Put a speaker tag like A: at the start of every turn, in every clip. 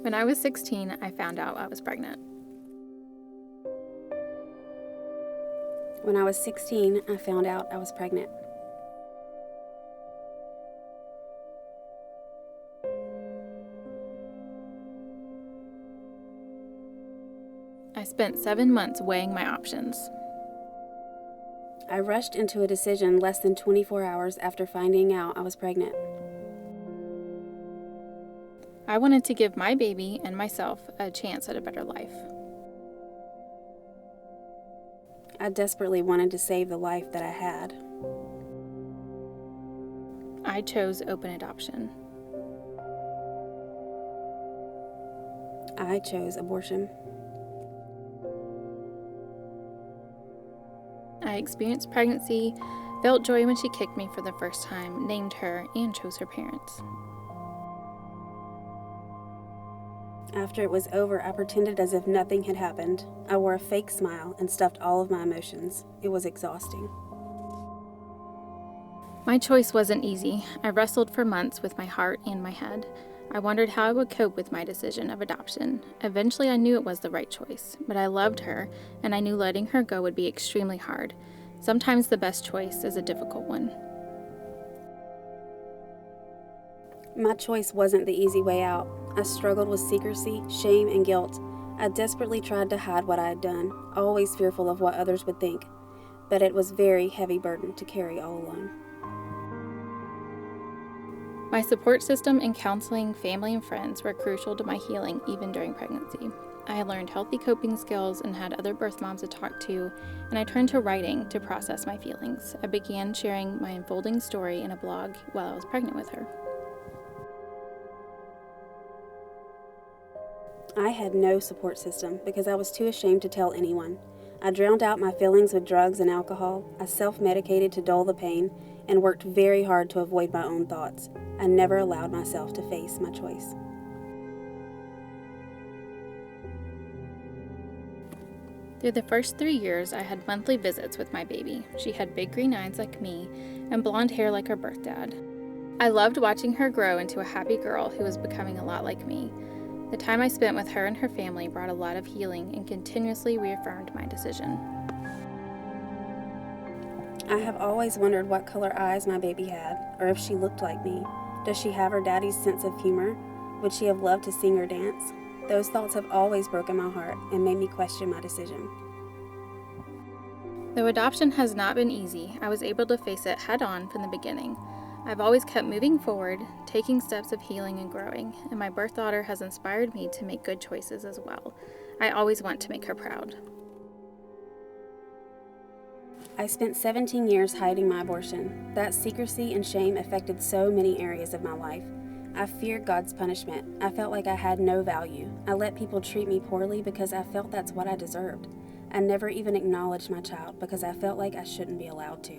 A: When I was 16, I found out I was pregnant.
B: When I was 16, I found out I was pregnant.
A: I spent 7 months weighing my options.
B: I rushed into a decision less than 24 hours after finding out I was pregnant.
A: I wanted to give my baby and myself a chance at a better life.
B: I desperately wanted to save the life that I had.
A: I chose open adoption.
B: I chose abortion.
A: I experienced pregnancy, felt joy when she kicked me for the first time, named her, and chose her parents.
B: After it was over, I pretended as if nothing had happened. I wore a fake smile and stuffed all of my emotions. It was exhausting.
A: My choice wasn't easy. I wrestled for months with my heart and my head. I wondered how I would cope with my decision of adoption. Eventually, I knew it was the right choice, but I loved her, and I knew letting her go would be extremely hard. Sometimes the best choice is a difficult one.
B: My choice wasn't the easy way out. I struggled with secrecy, shame, and guilt. I desperately tried to hide what I had done, always fearful of what others would think. But it was a very heavy burden to carry all alone.
A: My support system and counseling, family, and friends were crucial to my healing even during pregnancy. I learned healthy coping skills and had other birth moms to talk to, and I turned to writing to process my feelings. I began sharing my unfolding story in a blog while I was pregnant with her.
B: I had no support system because I was too ashamed to tell anyone. I drowned out my feelings with drugs and alcohol. I self-medicated to dull the pain and worked very hard to avoid my own thoughts. I never allowed myself to face my choice.
A: Through the first 3 years, I had monthly visits with my baby. She had big green eyes like me and blonde hair like her birth dad. I loved watching her grow into a happy girl who was becoming a lot like me. The time I spent with her and her family brought a lot of healing and continuously reaffirmed my decision.
B: I have always wondered what color eyes my baby had, or if she looked like me. Does she have her daddy's sense of humor? Would she have loved to sing or dance? Those thoughts have always broken my heart and made me question my decision.
A: Though adoption has not been easy, I was able to face it head on from the beginning. I've always kept moving forward, taking steps of healing and growing, and my birth daughter has inspired me to make good choices as well. I always want to make her proud.
B: I spent 17 years hiding my abortion. That secrecy and shame affected so many areas of my life. I feared God's punishment. I felt like I had no value. I let people treat me poorly because I felt that's what I deserved. I never even acknowledged my child because I felt like I shouldn't be allowed to.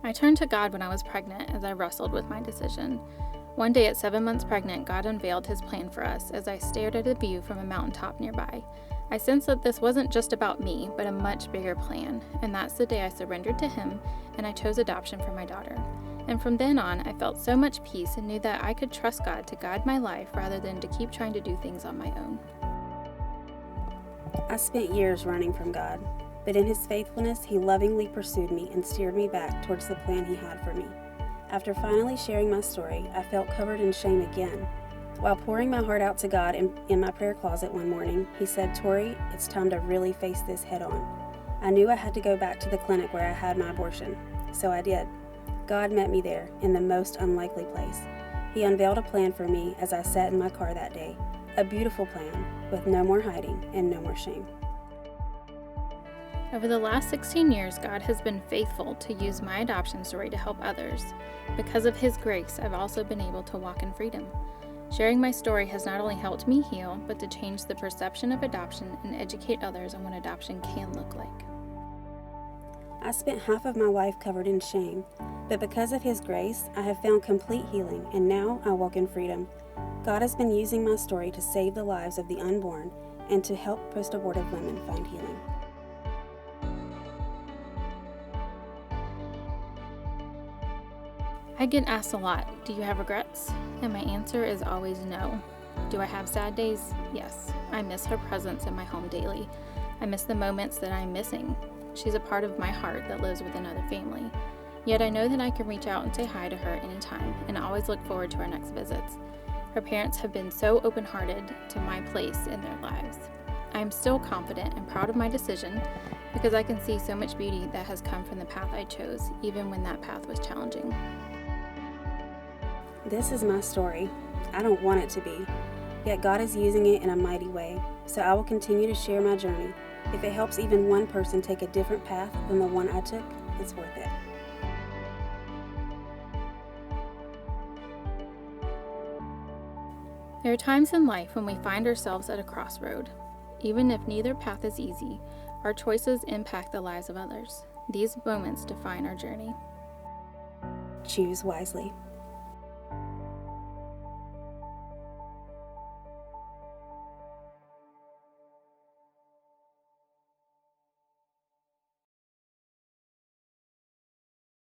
A: I turned to God when I was pregnant as I wrestled with my decision. One day at 7 months pregnant, God unveiled his plan for us as I stared at a view from a mountaintop nearby. I sensed that this wasn't just about me, but a much bigger plan, and that's the day I surrendered to him and I chose adoption for my daughter. And from then on, I felt so much peace and knew that I could trust God to guide my life rather than to keep trying to do things on my own.
B: I spent years running from God, but in his faithfulness, he lovingly pursued me and steered me back towards the plan he had for me. After finally sharing my story, I felt covered in shame again. While pouring my heart out to God in my prayer closet one morning, he said, "Tori, it's time to really face this head on." I knew I had to go back to the clinic where I had my abortion, so I did. God met me there, in the most unlikely place. He unveiled a plan for me as I sat in my car that day, a beautiful plan with no more hiding and no more shame.
A: Over the last 16 years, God has been faithful to use my adoption story to help others. Because of his grace, I've also been able to walk in freedom. Sharing my story has not only helped me heal, but to change the perception of adoption and educate others on what adoption can look like.
B: I spent half of my life covered in shame, but because of his grace, I have found complete healing, and now I walk in freedom. God has been using my story to save the lives of the unborn and to help post-abortive women find healing.
A: I get asked a lot, do you have regrets? And my answer is always no. Do I have sad days? Yes. I miss her presence in my home daily. I miss the moments that I'm missing. She's a part of my heart that lives with another family. Yet I know that I can reach out and say hi to her anytime, and always look forward to our next visits. Her parents have been so open-hearted to my place in their lives. I am still confident and proud of my decision because I can see so much beauty that has come from the path I chose, even when that path was challenging.
B: This is my story. I don't want it to be, yet God is using it in a mighty way, so I will continue to share my journey. If it helps even one person take a different path than the one I took, it's worth it.
A: There are times in life when we find ourselves at a crossroad. Even if neither path is easy, our choices impact the lives of others. These moments define our journey.
B: Choose wisely.